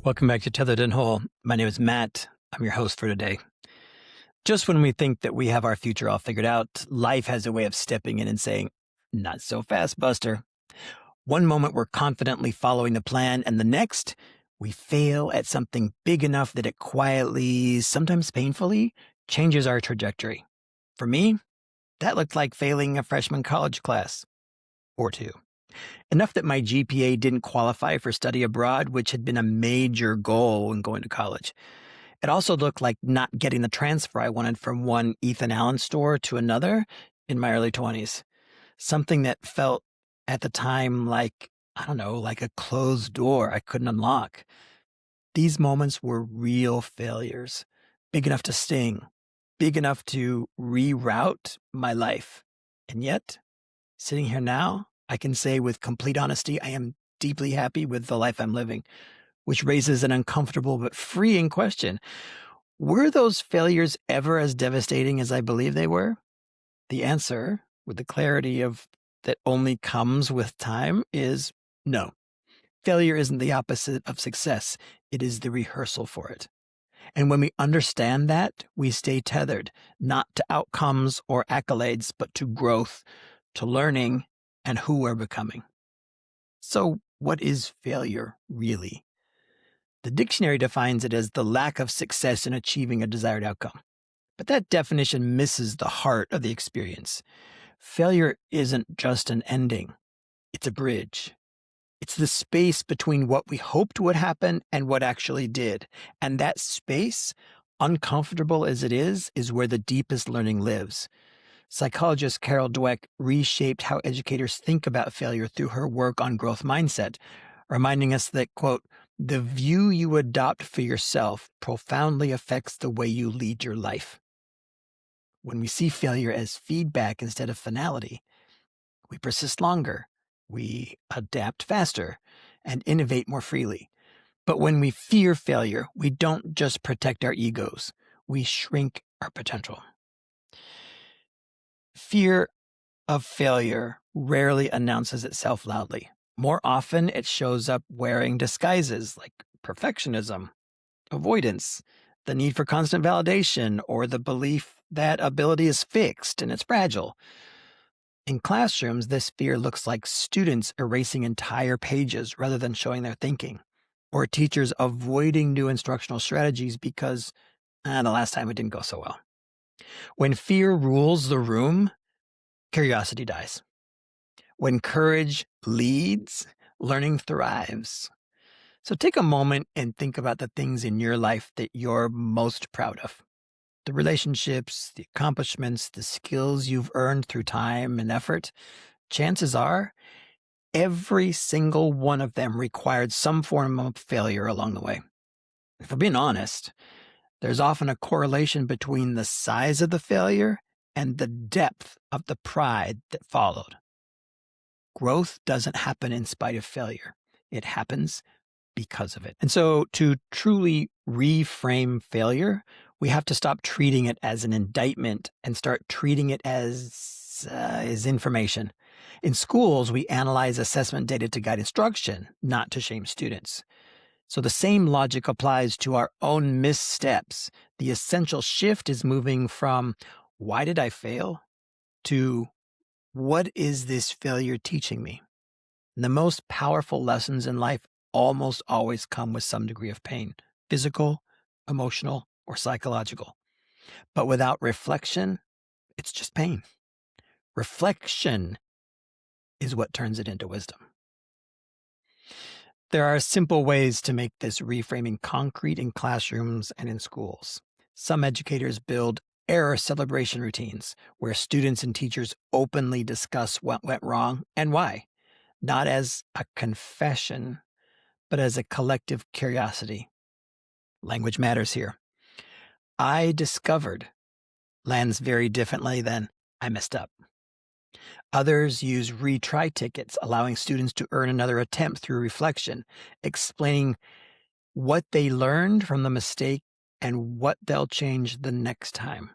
Welcome back to Tethered and Whole. My name is Matt. I'm your host for today. Just when we think that we have our future all figured out, life has a way of stepping in and saying, "Not so fast, Buster." One moment we're confidently following the plan, and the next, we fail at something big enough that it quietly, sometimes painfully, changes our trajectory. For me, that looked like failing a freshman college class or two. Enough that my GPA didn't qualify for study abroad, which had been a major goal when going to college. It also looked like not getting the transfer I wanted from one Ethan Allen store to another in my early 20s. Something that felt at the time like, I don't know, like a closed door I couldn't unlock. These moments were real failures, big enough to sting, big enough to reroute my life. And yet, sitting here now, I can say with complete honesty, I am deeply happy with the life I'm living, which raises an uncomfortable but freeing question. Were those failures ever as devastating as I believe they were? The answer, with the clarity of that only comes with time, is no. Failure isn't the opposite of success. It is the rehearsal for it. And when we understand that, we stay tethered, not to outcomes or accolades, but to growth, to learning, and who we're becoming. So, what is failure really? The dictionary defines it as the lack of success in achieving a desired outcome. But that definition misses the heart of the experience. Failure isn't just an ending, it's a bridge. It's the space between what we hoped would happen and what actually did. And that space, uncomfortable as it is where the deepest learning lives. Psychologist Carol Dweck reshaped how educators think about failure through her work on growth mindset, reminding us that, quote, "The view you adopt for yourself profoundly affects the way you lead your life." When we see failure as feedback instead of finality, we persist longer, we adapt faster, and innovate more freely. But when we fear failure, we don't just protect our egos, we shrink our potential. Fear of failure rarely announces itself loudly. More often, it shows up wearing disguises like perfectionism, avoidance, the need for constant validation, or the belief that ability is fixed and it's fragile. In classrooms, this fear looks like students erasing entire pages rather than showing their thinking, or teachers avoiding new instructional strategies because the last time it didn't go so well. When fear rules the room, curiosity dies. When courage leads, learning thrives. So take a moment and think about the things in your life that you're most proud of. The relationships, the accomplishments, the skills you've earned through time and effort. Chances are every single one of them required some form of failure along the way. If we're being honest, there's often a correlation between the size of the failure and the depth of the pride that followed. Growth doesn't happen in spite of failure. It happens because of it. And so to truly reframe failure, we have to stop treating it as an indictment and start treating it as information. In schools, we analyze assessment data to guide instruction, not to shame students. So the same logic applies to our own missteps. The essential shift is moving from "why did I fail?" to "what is this failure teaching me?" And the most powerful lessons in life almost always come with some degree of pain, physical, emotional, or psychological. But without reflection, it's just pain. Reflection is what turns it into wisdom. There are simple ways to make this reframing concrete in classrooms and in schools. Some educators build error celebration routines where students and teachers openly discuss what went wrong and why, not as a confession, but as a collective curiosity. Language matters here. "I discovered" lands very differently than "I messed up." Others use retry tickets, allowing students to earn another attempt through reflection, explaining what they learned from the mistake and what they'll change the next time.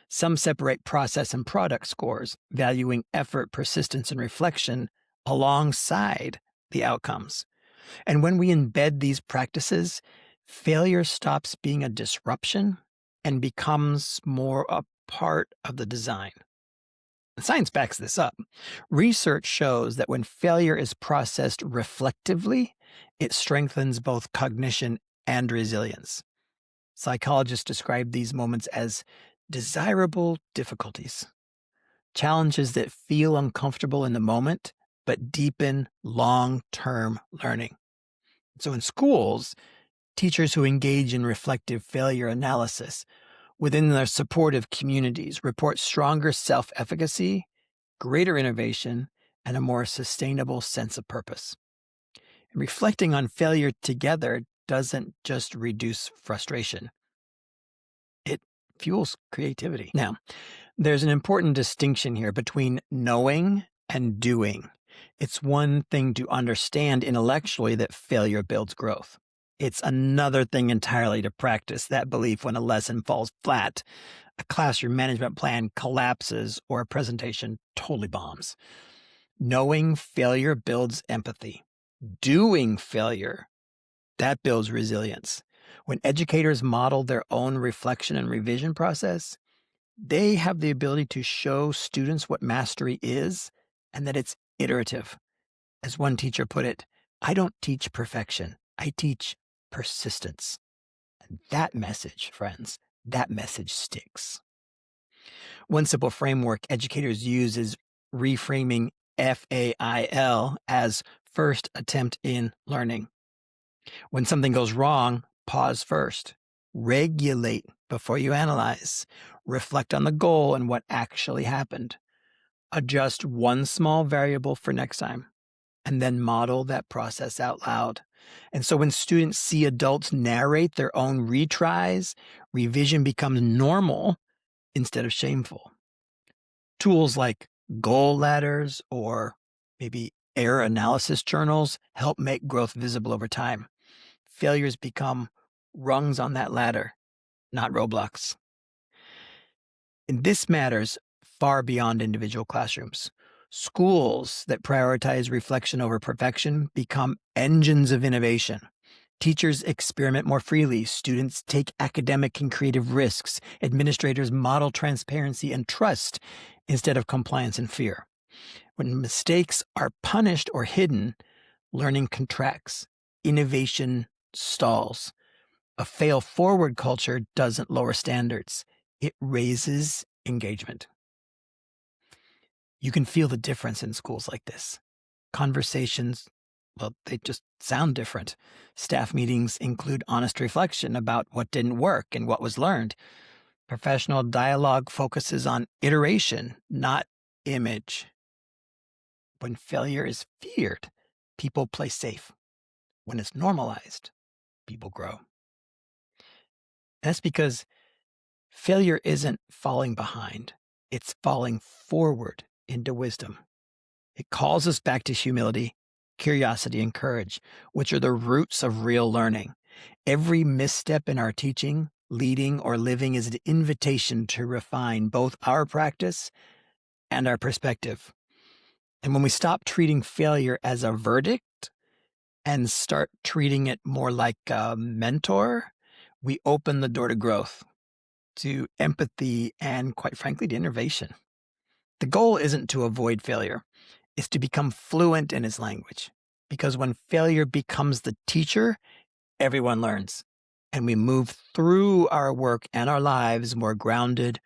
Some separate process and product scores, valuing effort, persistence, and reflection alongside the outcomes. And when we embed these practices, failure stops being a disruption and becomes more a part of the design. Science backs this up. Research shows that when failure is processed reflectively, it strengthens both cognition and resilience. Psychologists describe these moments as desirable difficulties, challenges that feel uncomfortable in the moment, but deepen long term learning. So in schools, teachers who engage in reflective failure analysis within their supportive communities report stronger self efficacy, greater innovation, and a more sustainable sense of purpose. And reflecting on failure together doesn't just reduce frustration, it fuels creativity. Now, there's an important distinction here between knowing and doing. It's one thing to understand intellectually that failure builds growth. It's another thing entirely to practice that belief when a lesson falls flat, a classroom management plan collapses, or a presentation totally bombs. Knowing failure builds empathy. Doing failure, that builds resilience. When educators model their own reflection and revision process, they have the ability to show students what mastery is and that it's iterative. As one teacher put it, I don't teach perfection, I teach persistence. And that message, friends, that message sticks. One simple framework educators use is reframing FAIL as first attempt in learning. When something goes wrong, pause first. Regulate before you analyze. Reflect on the goal and what actually happened. Adjust one small variable for next time, and then model that process out loud. And so when students see adults narrate their own retries, revision becomes normal instead of shameful. Tools like goal ladders or maybe error analysis journals help make growth visible over time. Failures become rungs on that ladder, not roadblocks. And this matters far beyond individual classrooms. Schools that prioritize reflection over perfection become engines of innovation. Teachers experiment more freely. Students take academic and creative risks. Administrators model transparency and trust instead of compliance and fear. When mistakes are punished or hidden, learning contracts, innovation stalls. A fail forward culture doesn't lower standards, it raises engagement. You can feel the difference in schools like this. Conversations, well, they just sound different. Staff meetings include honest reflection about what didn't work and what was learned. Professional dialogue focuses on iteration, not image. When failure is feared, people play safe. When it's normalized, people grow. That's because failure isn't falling behind, it's falling forward into wisdom. It calls us back to humility, curiosity, and courage, which are the roots of real learning. Every misstep in our teaching, leading, or living is an invitation to refine both our practice and our perspective. And when we stop treating failure as a verdict and start treating it more like a mentor, we open the door to growth, to empathy, and quite frankly, to innovation. The goal isn't to avoid failure, it's to become fluent in its language. Because when failure becomes the teacher, everyone learns. And we move through our work and our lives more grounded,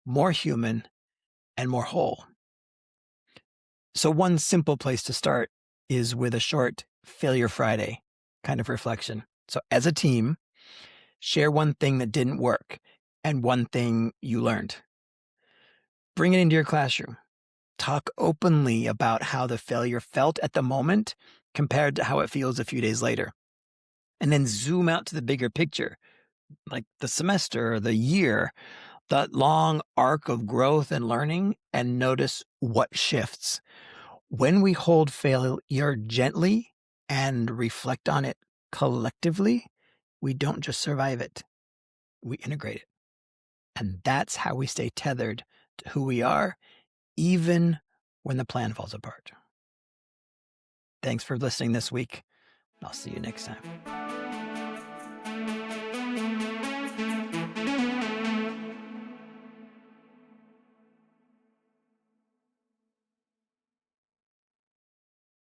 more human, and more whole. So, one simple place to start is with a short Failure Friday kind of reflection. So, as a team, share one thing that didn't work and one thing you learned. Bring it into your classroom. Talk openly about how the failure felt at the moment compared to how it feels a few days later. And then zoom out to the bigger picture, like the semester or the year, that long arc of growth and learning, and notice what shifts. When we hold failure gently and reflect on it collectively, we don't just survive it, we integrate it. And that's how we stay tethered to who we are, even when the plan falls apart. Thanks for listening this week. I'll see you next time.